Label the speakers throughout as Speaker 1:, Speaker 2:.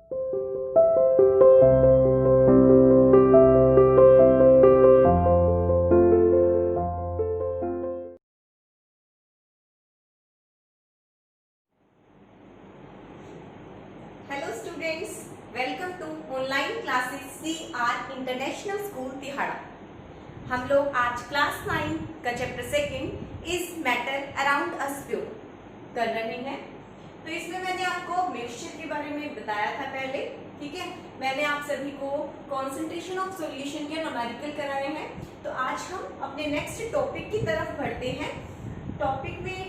Speaker 1: Hello students, welcome to online classes CR international school तिहाड़ा। हम लोग आज क्लास 9 का chapter 2 is matter around us pure कर रहे हैं। तो इसमें मैंने आपको मिक्सचर के बारे में बताया था पहले, ठीक है। मैंने आप सभी को कॉन्सेंट्रेशन ऑफ सॉल्यूशन के न्यूमेरिकल कराए हैं। तो आज हम अपने नेक्स्ट टॉपिक की तरफ बढ़ते हैं। टॉपिक में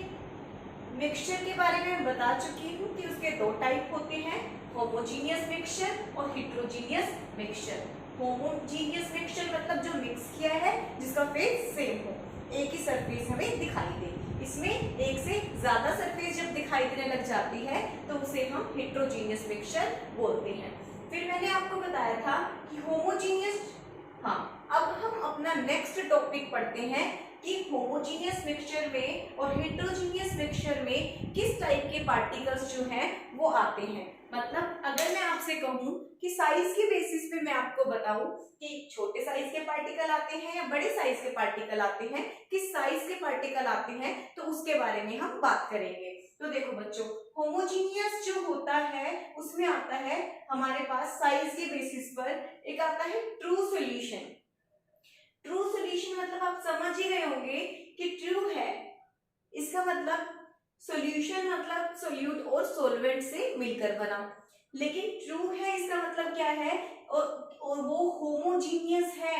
Speaker 1: मिक्सचर के बारे में बता चुकी हूँ कि उसके दो टाइप होते हैं, होमोजीनियस मिक्सचर और हेटेरोजीनियस मिक्सचर। होमोजीनियस मिक्सचर मतलब जो मिक्स किया है जिसका फेस सेम हो, एक ही सरफेस हमें दिखाई दे। इसमें एक से ज्यादा सरफेस जब दिखाई देने लग जाती है तो उसे हम हेटेरोजीनियस मिक्सचर बोलते हैं। फिर मैंने आपको बताया था कि होमोजीनियस, हाँ, अब हम अपना नेक्स्ट टॉपिक पढ़ते हैं कि होमोजीनियस मिक्सचर में और हेटेरोजीनियस मिक्सचर में किस टाइप के पार्टिकल्स जो हैं वो आते हैं। मतलब अगर मैं आपसे कहूं कि साइज के बेसिस पे मैं आपको बताऊं कि छोटे साइज के पार्टिकल आते हैं या बड़े साइज के पार्टिकल आते हैं, किस साइज के पार्टिकल आते हैं, तो उसके बारे में हम बात करेंगे। तो देखो बच्चों, होमोजीनियस जो होता है उसमें आता है हमारे पास साइज के बेसिस पर एक आता है ट्रू सॉल्यूशन। ट्रू सॉल्यूशन मतलब आप समझ ही गए होंगे कि ट्रू है, इसका मतलब सॉल्यूशन मतलब सोल्यूट और सॉल्वेंट से मिलकर बना। लेकिन ट्रू है इसका मतलब क्या है, और वो होमोजीनियस है।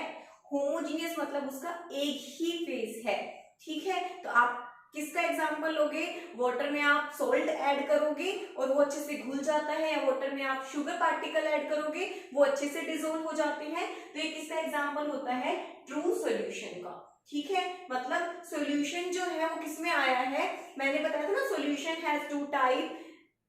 Speaker 1: होमोजीनियस मतलब उसका एक ही फेस है, ठीक है। तो आप किसका एग्जांपल लोगे, वाटर में आप सॉल्ट ऐड करोगे और वो अच्छे से घुल जाता है, या वाटर में आप शुगर पार्टिकल ऐड करोगे वो अच्छे से डिसॉल्व हो जाते हैं। तो ये किसका एग्जांपल होता है, ट्रू सॉल्यूशन का, ठीक है। मतलब सॉल्यूशन जो है वो किसमें आया है, मैंने बताया था ना, solution has two type,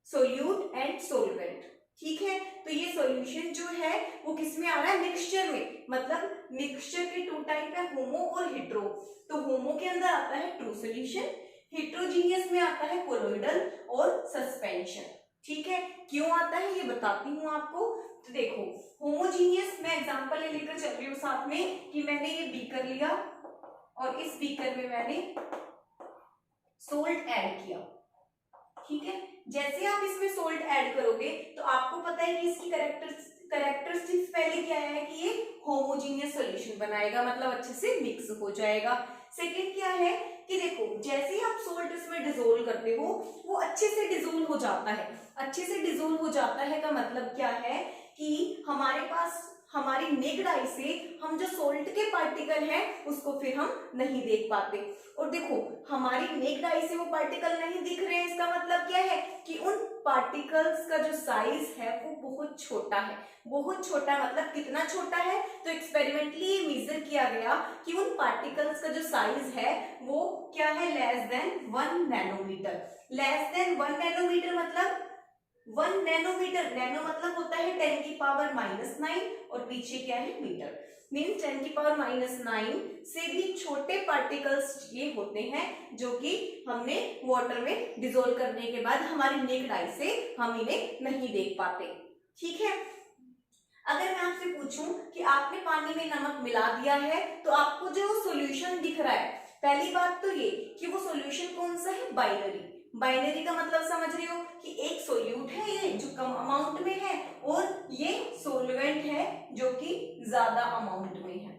Speaker 1: solute and solvent, ठीक है। तो ये सॉल्यूशन जो है वो किसमें आ रहा है, मिक्सचर में। मतलब मिक्सचर के टू टाइप है, होमो और हेट्रो। तो होमो के अंदर आता है ट्रू सॉल्यूशन, हेट्रोजीनियस में आता है कोलोइडल और सस्पेंशन, ठीक है। क्यों आता है ये बताती हूँ आपको। तो देखो, होमोजीनियस मैं एग्जांपल लेकर चल रही हूँ साथ में कि मैंने ये बीकर लिया और इस बीकर में मैंने सोल्ट ऐड किया, ठीक है। जैसे आप इसमें सोल्ट ऐड करोगे तो आपको पता है कि इसकी कैरेक्टरिस्टिक्स पहले क्या है कि ये होमोजीनियस सॉल्यूशन बनाएगा, मतलब अच्छे से मिक्स हो जाएगा। सेकंड क्या है कि देखो, जैसे ही आप सोल्ट इसमें डिसोल्व करते हो वो अच्छे से डिसोल्व हो जाता है। अच्छे से डिसोल्व हो जाता है का मतलब क्या है कि हमारे पास हमारी नेक्ड आई से हम जो सोल्ट के पार्टिकल हैं उसको फिर हम नहीं देख पाते। और देखो, हमारी नेक्ड आई से वो पार्टिकल नहीं दिख रहे हैं, इसका मतलब क्या है कि उन पार्टिकल्स का जो साइज है वो बहुत छोटा है। बहुत छोटा मतलब कितना छोटा है, तो एक्सपेरिमेंटली ये मेजर किया गया कि उन पार्टिकल्स का जो साइज है वो क्या है, less than 1 nanometre. Less than 1 nanometre मतलब 1 नैनोमीटर, नैनो मतलब होता है 10 की पावर -9 और पीछे क्या है मीटर, मीन्स 10 की पावर -9 से भी छोटे पार्टिकल्स ये होते हैं जो कि हमने वाटर में डिसॉल्व करने के बाद हमारी नेक्ड आई से हम इन्हें नहीं देख पाते, ठीक है। अगर मैं आपसे पूछूं कि आपने पानी में नमक मिला दिया है तो आपको जो सॉल्यूशन दिख रहा है, पहली बात तो ये कि वो सॉल्यूशन कौन सा है, बाइनरी। बाइनरी का मतलब समझ रहे हो कि एक सोल्यूट है ये जो कम अमाउंट में है और ये सोलवेंट है जो कि ज्यादा अमाउंट में है,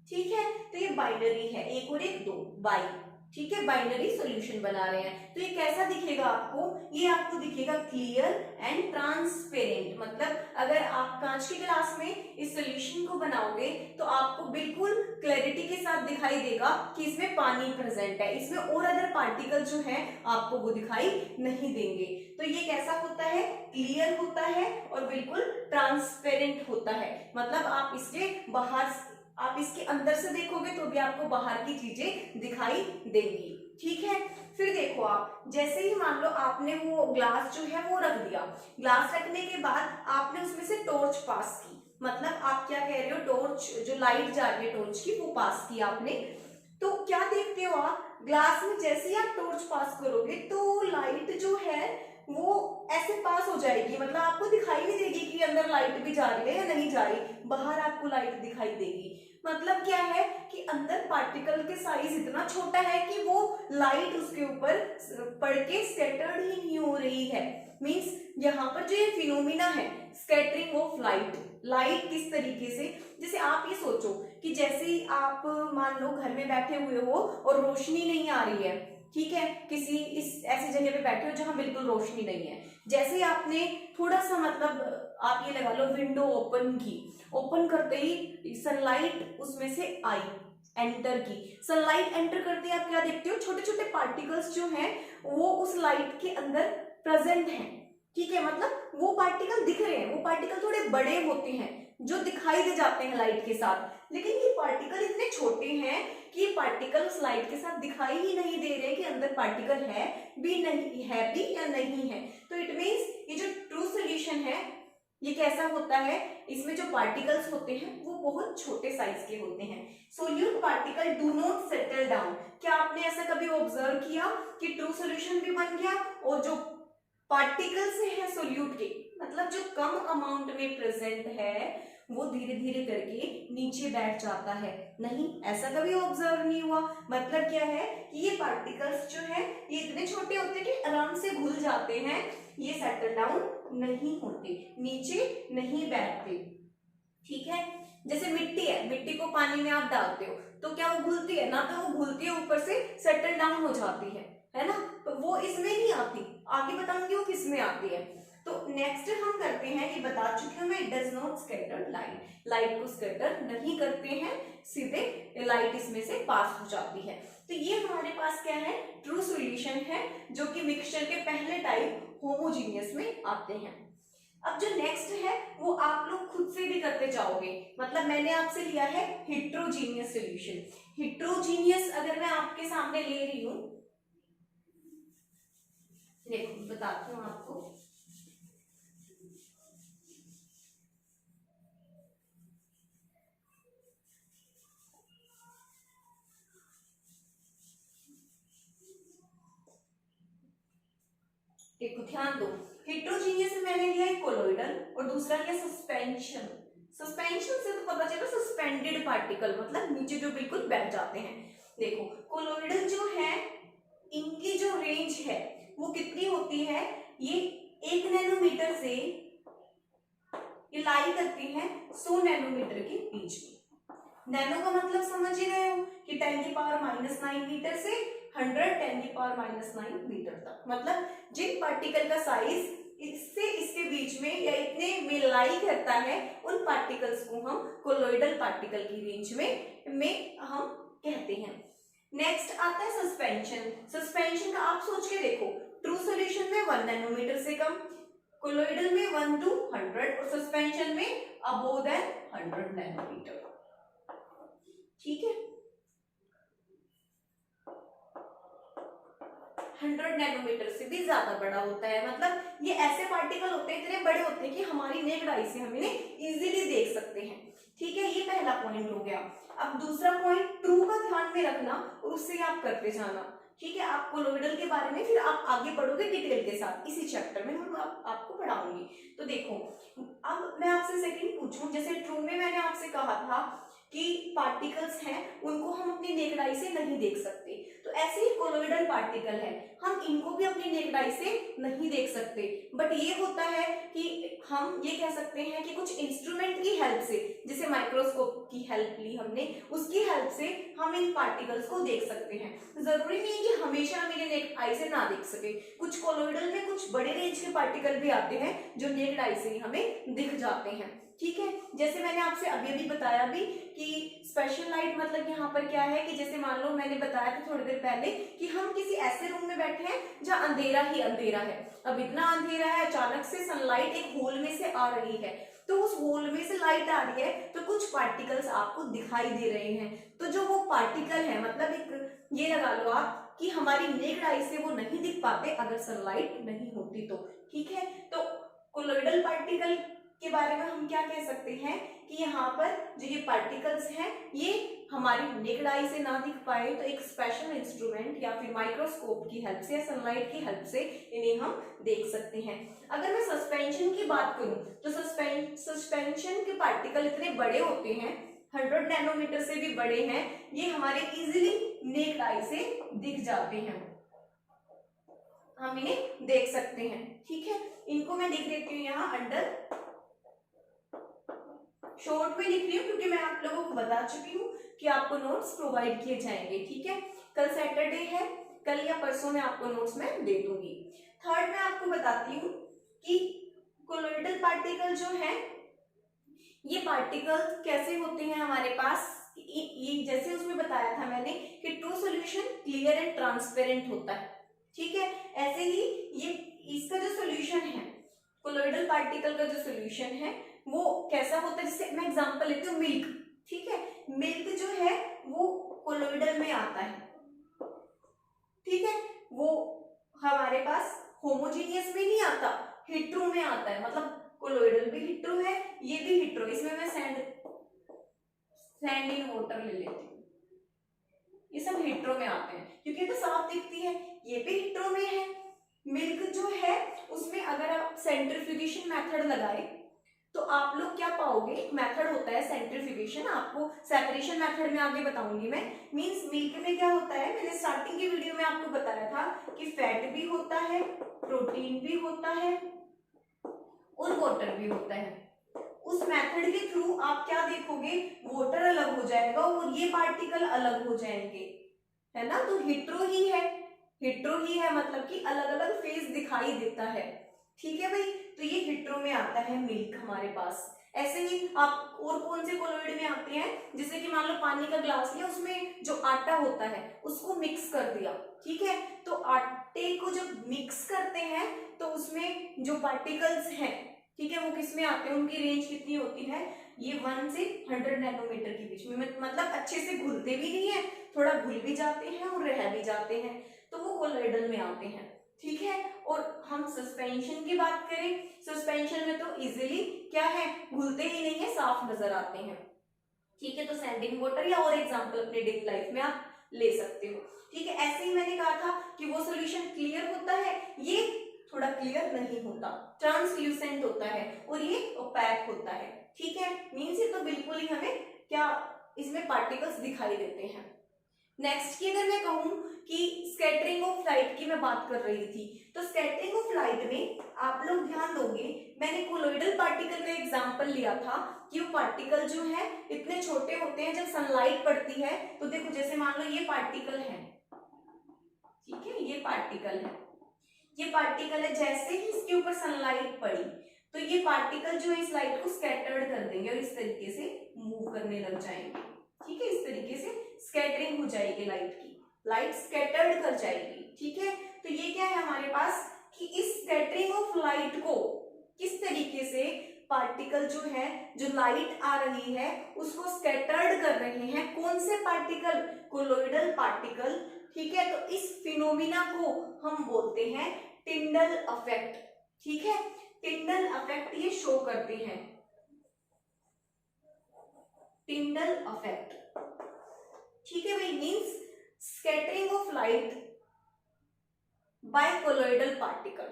Speaker 1: ठीक है। तो ये बाइनरी है, एक और एक दो, बाई, ठीक है। बाइनरी सॉल्यूशन बना रहे हैं। तो ये कैसा दिखेगा आपको, ये आपको दिखेगा क्लियर एंड ट्रांसपेरेंट। मतलब अगर आप कांच के ग्लास में इस सॉल्यूशन को बनाओगे तो आपको बिल्कुल क्लैरिटी के साथ दिखाई देगा कि इसमें पानी प्रेजेंट है, इसमें और अदर पार्टिकल जो है आपको वो दिखाई नहीं देंगे। तो ये कैसा होता है, क्लियर होता है और बिल्कुल ट्रांसपेरेंट होता है। मतलब आप इसके बाहर, आप इसके अंदर से देखोगे तो भी आपको बाहर की चीजें दिखाई देंगी, ठीक है। फिर देखो, आप जैसे ही मान लो आपने वो ग्लास जो है वो रख दिया, ग्लास रखने के बाद आपने उसमें से टॉर्च पास की, मतलब आप क्या कह रहे हो, टॉर्च जो लाइट जा रही है टॉर्च की वो पास की आपने, तो क्या देखते हो आप, ग्लास में जैसे ही आप टॉर्च पास करोगे तो लाइट जो है वो ऐसे पास हो जाएगी, मतलब आपको दिखाई नहीं देगी कि मिट्टी के अंदर लाइट भी जा रही है या नहीं जा रही, बाहर आपको लाइट दिखाई देगी। मतलब क्या है कि अंदर पार्टिकल के साइज इतना छोटा है कि वो लाइट उसके ऊपर पड़ के स्कैटर्ड ही नहीं हो रही है। मींस यहाँ पर जो ये फिनोमिना है स्कैटरिंग ऑफ लाइट, लाइट किस तरीके से, जैसे आप ये सोचो कि जैसे ही आप मान लो घर में बैठे हुए हो और रोशनी नहीं आ रही है, ठीक है, किसी इस ऐसी जगह पे बैठे हो जहां बिल्कुल रोशनी नहीं है, जैसे ही आपने थोड़ा सा मतलब आप ये लगा लो विंडो ओपन की, ओपन करते ही सनलाइट उसमें से आई, एंटर की, सनलाइट एंटर करते ही आप क्या देखते हो, छोटे छोटे पार्टिकल्स जो हैं वो उस लाइट के अंदर प्रेजेंट हैं, ठीक है, मतलब वो पार्टिकल दिख रहे हैं, वो पार्टिकल थोड़े बड़े होते हैं जो दिखाई दे जाते हैं लाइट के साथ, लेकिन ये पार्टिकल इतने छोटे हैं कि ये पार्टिकल उस लाइट के साथ दिखाई ही नहीं दे रहे कि अंदर पार्टिकल है भी नहीं है भी या नहीं है। तो इट मींस ये जो ट्रू सॉल्यूशन है ये कैसा होता है, इसमें जो पार्टिकल्स होते हैं वो बहुत छोटे साइज के होते हैं। Solute particle do not settle down. क्या आपने ऐसा कभी ऑब्जर्व किया कि ट्रू सॉल्यूशन भी बन गया और जो पार्टिकल्स हैं सोल्यूट के, मतलब जो कम अमाउंट में प्रेजेंट है वो धीरे धीरे करके नीचे बैठ जाता है? नहीं, ऐसा कभी ऑब्जर्व नहीं हुआ। मतलब क्या है कि ये पार्टिकल्स जो है ये इतने छोटे होते हैं कि आराम से घुल जाते हैं, ये सेटल डाउन नहीं होते, नीचे नहीं बैठते, ठीक है। जैसे मिट्टी है, मिट्टी को पानी में आप डालते हो तो क्या वो घुलती है? ना तो वो घुलती है, ऊपर से सेटल डाउन हो जाती है ना, तो वो इसमें नहीं आती, आगे बताऊंगी वो किस में आती है। तो नेक्स्ट हम करते हैं, ये बता चुकी हूं मैं, it does not scatter light, light को स्कैटर नहीं करते हैं, सीधे लाइट इसमें से पास हो जाती है। तो ये हमारे पास क्या है, ट्रू सॉल्यूशन है, जो कि मिक्सचर के पहले टाइप होमोजीनियस में आते हैं। अब जो नेक्स्ट है वो आप लोग खुद से भी करते जाओगे, मतलब मैंने आपसे लिया है हेट्रोजीनियस सॉल्यूशन। हेट्रोजीनियस अगर मैं आपके सामने ले रही हूं, देखो बताती हूँ आपको, देखो ध्यान दो, हेट्रोजीनियस में मैंने लिया है कोलोइडल और दूसरा लिया सस्पेंशन। सस्पेंशन से तो पता चला सस्पेंडेड पार्टिकल, मतलब नीचे जो बिल्कुल बैठ जाते हैं। देखो कोलोइडल जो है इनकी जो रेंज है वो कितनी होती है, ये 1 नैनोमीटर से ये लाई करती है 100 नैनोमीटर के बीच में। नैनो का मतलब समझ ही रहे हो कि 10⁻⁹ मीटर से 100⁻⁹ मीटर तक, मतलब जिन पार्टिकल का साइज इससे इसके बीच में या इतने में लाई करता है उन पार्टिकल्स को हम कोलोइडल पार्टिकल की रेंज में हम कहते हैं। नेक्स्ट आता है सस्पेंशन। सस्पेंशन का आप सोच के देखो, ट्रू सॉल्यूशन में 1 नैनोमीटर से कम, कोलोइडल में 1 to 100 और सस्पेंशन में अबोव देन 100 नैनोमीटर, ठीक है। 100 नैनोमीटर से भी ज्यादा बड़ा होता है, मतलब ये ऐसे पार्टिकल होते हैं, इतने बड़े होते हैं कि हमारी नेक्ड आई से हम इन्हें इजीली देख सकते हैं, ठीक है। ये पहला पॉइंट हो गया। अब दूसरा पॉइंट ट्रू का ध्यान में रखना और उससे आप करते जाना, ठीक है। आप कोलोइडल के बारे में फिर आप आगे पढ़ोगे डिटेल के साथ, इसी चैप्टर में हम आपको पढ़ाऊंगी। तो देखो अब मैं आपसे सेकंड पूछूं, जैसे ट्रू में मैंने आपसे कहा था कि पार्टिकल्स हैं उनको हम अपनी नेक्ड आई से नहीं देख सकते, तो ऐसे ही कोलोइडल पार्टिकल है, हम इनको भी अपनी नेक्ड आई से नहीं देख सकते, बट ये होता है कि हम ये कह सकते हैं कि कुछ इंस्ट्रूमेंट की हेल्प से, जैसे माइक्रोस्कोप की हेल्प ली हमने, उसकी हेल्प से हम इन पार्टिकल्स को देख सकते हैं। जरूरी नहीं है कि हमेशा हम इन्हें नेक्ड आई से ना देख सके, कुछ कोलोइडल में कुछ बड़े रेंज के पार्टिकल भी आते हैं जो नेक्ड आई से ही हमें दिख जाते हैं, ठीक है। जैसे मैंने आपसे अभी अभी बताया भी कि स्पेशल लाइट मतलब यहाँ पर क्या है कि जैसे मान लो मैंने बताया था थोड़ी देर पहले कि हम किसी ऐसे रूम में बैठे हैं जहाँ अंधेरा ही अंधेरा है, अब इतना अंधेरा है, अचानक से सनलाइट एक होल में से आ रही है, तो उस होल में से लाइट आ रही है तो कुछ पार्टिकल्स आपको दिखाई दे रहे हैं, तो जो वो पार्टिकल है, मतलब एक ये लगा लो आप कि हमारी नेक्ड आई से वो नहीं दिख पाते अगर सनलाइट नहीं होती तो, ठीक है। तो कोलोइडल पार्टिकल के बारे में हम क्या कह सकते हैं कि यहाँ पर जो ये पार्टिकल्स हैं ये हमारी नेक्ड आई से ना दिख पाए तो एक स्पेशल इंस्ट्रूमेंट या फिर माइक्रोस्कोप की हेल्प से या सनलाइट की हेल्प से इन्हें हम देख सकते हैं। अगर मैं सस्पेंशन सस्पेंशन की बात करूं तो सस्पेंशन के पार्टिकल इतने बड़े होते हैं, 100 नैनोमीटर से भी बड़े हैं, ये हमारे इजीली नेक्ड आई से दिख जाते हैं, हम इन्हें देख सकते हैं। ठीक है, इनको मैं लिख देती हूँ यहाँ अंडर, शॉर्ट में लिख रही हूँ क्योंकि मैं आप लोगों को बता चुकी हूँ कि आपको नोट्स प्रोवाइड किए जाएंगे। ठीक है, कल सैटरडे है, कल या परसों में आपको नोट्स मैं दे दूंगी। थर्ड में आपको बताती हूँ कि कोलोइडल पार्टिकल जो है, ये पार्टिकल कैसे होते हैं हमारे पास। ये जैसे उसमें बताया था मैंने कि true solution clear and transparent होता है। ठीक है, ऐसे ही ये इसका जो सॉल्यूशन है, कोलोइडल पार्टिकल का जो सॉल्यूशन है वो कैसा होता है, जैसे मैं एग्जांपल लेती हूँ मिल्क। ठीक है, मिल्क जो है वो कोलोइडल में आता है। ठीक है, वो हमारे पास होमोजीनियस में नहीं आता, हिट्रो में आता है, मतलब कोलोइडल भी हिट्रो है, ये भी हिट्रो। इसमें मैं सैंड इन वाटर ले लेती हूँ, ये सब हिट्रो में आते हैं क्योंकि ये तो साफ दिखती है, ये भी हिट्रो में है। मिल्क जो है उसमें अगर आप सेंट्रीफ्यूगेशन मेथड लगाए तो आप लोग क्या पाओगे, एक मेथड होता है सेंट्रीफ्यूगेशन, आपको सेपरेशन मेथड में आगे बताऊंगी मैं। मींस मिल्क में क्या होता है, मैंने स्टार्टिंग की वीडियो में आपको बताया था कि फैट भी होता है, प्रोटीन भी होता है और वाटर भी होता है। उस मेथड के थ्रू आप क्या देखोगे, वाटर अलग हो जाएगा और ये पार्टिकल अलग हो जाएंगे, है ना। तो हिट्रो ही है, हिट्रो ही है, मतलब कि अलग अलग फेज दिखाई देता है। ठीक है भाई, तो ये हिट्रो में आता है मिल्क हमारे पास। ऐसे ही आप और कौन से कोलोइड में आते हैं, जैसे कि मान लो पानी का ग्लास लिया, उसमें जो आटा होता है उसको मिक्स कर दिया। ठीक है, तो आटे को जब मिक्स करते हैं तो उसमें जो पार्टिकल्स हैं, ठीक है, वो किस में आते हैं, उनकी रेंज कितनी होती है, ये 1 से 100 नैनोमीटर के बीच में, मतलब अच्छे से घुलते भी नहीं है, थोड़ा घुल भी जाते हैं और रह भी जाते हैं, तो वो कोलोइडल में आते हैं। ठीक है, और हम सस्पेंशन की बात करें, सस्पेंशन में तो इजीली क्या है, घुलते ही नहीं है, साफ नजर आते हैं। ठीक है, तो सैंडिंग वाटर या और एग्जांपल अपने डेली लाइफ में आप ले सकते हो। ठीक है, ऐसे ही मैंने कहा था कि वो सॉल्यूशन क्लियर होता है, ये थोड़ा क्लियर नहीं होता, ट्रांसल्यूसेंट होता है, और ये ओपैक होता है। ठीक है, मींस ये तो बिल्कुल ही हमें क्या इसमें पार्टिकल्स दिखाई देते हैं। नेक्स्ट की अगर मैं कहूं कि स्कैटरिंग ऑफ लाइट की मैं बात कर रही थी, तो स्कैटरिंग ऑफ लाइट में आप लोग ध्यान दोगे, मैंने कोलोइडल पार्टिकल का एग्जांपल लिया था कि वो पार्टिकल जो है इतने छोटे होते हैं, जब सनलाइट पड़ती है तो देखो, जैसे मान लो ये पार्टिकल है, ठीक है, ये पार्टिकल है, ये पार्टिकल है, जैसे ही इसके ऊपर सनलाइट पड़ी तो ये पार्टिकल जो है इस लाइट को स्कैटर्ड कर देंगे और इस तरीके से मूव करने लग जाएंगे। ठीक है, इस तरीके से स्कैटरिंग हो जाएगी लाइट की, लाइट स्कैटर्ड कर जाएगी। ठीक है, तो ये क्या है हमारे पास कि इस स्कैटरिंग ऑफ लाइट को किस तरीके से पार्टिकल जो है, जो लाइट आ रही है उसको स्कैटर्ड कर रहे हैं, कौन से पार्टिकल, कोलोइडल पार्टिकल। ठीक है, तो इस फिनोमिना को हम बोलते हैं टिंडल इफेक्ट। ठीक है, टिंडल इफेक्ट ये शो करते हैं, टिंडल इफेक्ट। ठीक है भाई, means scattering of light by colloidal particle.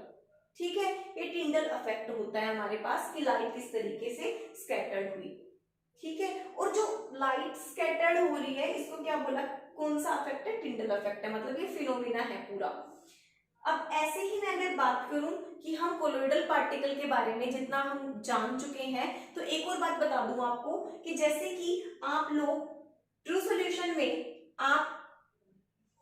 Speaker 1: ठीक है, ये टिंडल इफेक्ट होता है हमारे पास कि लाइट किस तरीके से स्कैटर्ड हुई। ठीक है, और जो लाइट स्कैटर्ड हो रही है इसको क्या बोला, कौन सा इफेक्ट है, टिंडल इफेक्ट है, मतलब ये फिनोमिना है पूरा। अब ऐसे ही मैं अगर बात करूं कि हम कोलोइडल पार्टिकल के बारे में जितना हम जान चुके हैं, तो एक और बात बता दूं आपको कि जैसे कि आप लोग ट्रू सॉल्यूशन में आप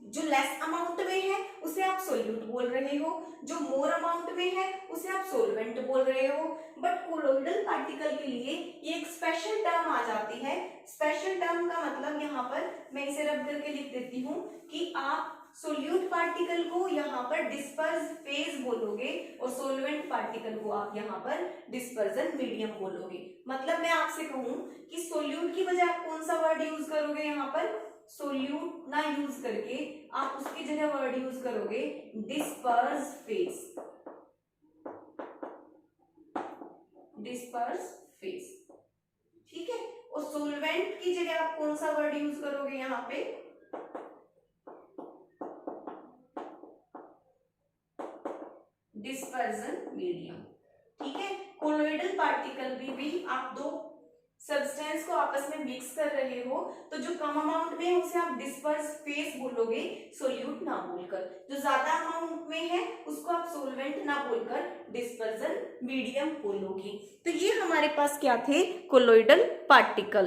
Speaker 1: जो लेस अमाउंट में है उसे आप सोल्यूट बोल रहे हो, जो मोर अमाउंट में है उसे आप सोलवेंट बोल रहे हो, बट कोलोइडल पार्टिकल के लिए ये एक स्पेशल टर्म आ जाती है। स्पेशल टर्म का मतलब यहाँ पर मैं इसे रब करके लिख देती हूँ कि आप सोल्यूट पार्टिकल को यहाँ पर डिस्पर्स फेज बोलोगे और सोलवेंट पार्टिकल को आप यहाँ पर डिस्पर्जन मीडियम बोलोगे। मतलब मैं आपसे कहूं कि सोल्यूट की बजाय आप कौन सा वर्ड यूज करोगे, यहाँ पर सोल्यूट ना यूज करके आप उसकी जगह वर्ड यूज करोगे डिस्पर्स फेज, डिस्पर्स फेज। ठीक है, और सोलवेंट की जगह आप कौन सा वर्ड यूज करोगे, यहाँ पे डिस्पर्जन मीडियम। ठीक है, कोलोइडल पार्टिकल भी आप दो सब्सटेंस को आपस में मिक्स कर रहे हो तो जो कम अमाउंट में है उसे आप डिस्पर्स फेस बोलोगे, सोल्यूट ना बोलकर। जो ज्यादा अमाउंट में है उसको आप सोलवेंट ना बोलकर डिस्पर्जन मीडियम बोलोगे। तो ये हमारे पास क्या थे, कोलोइडल पार्टिकल।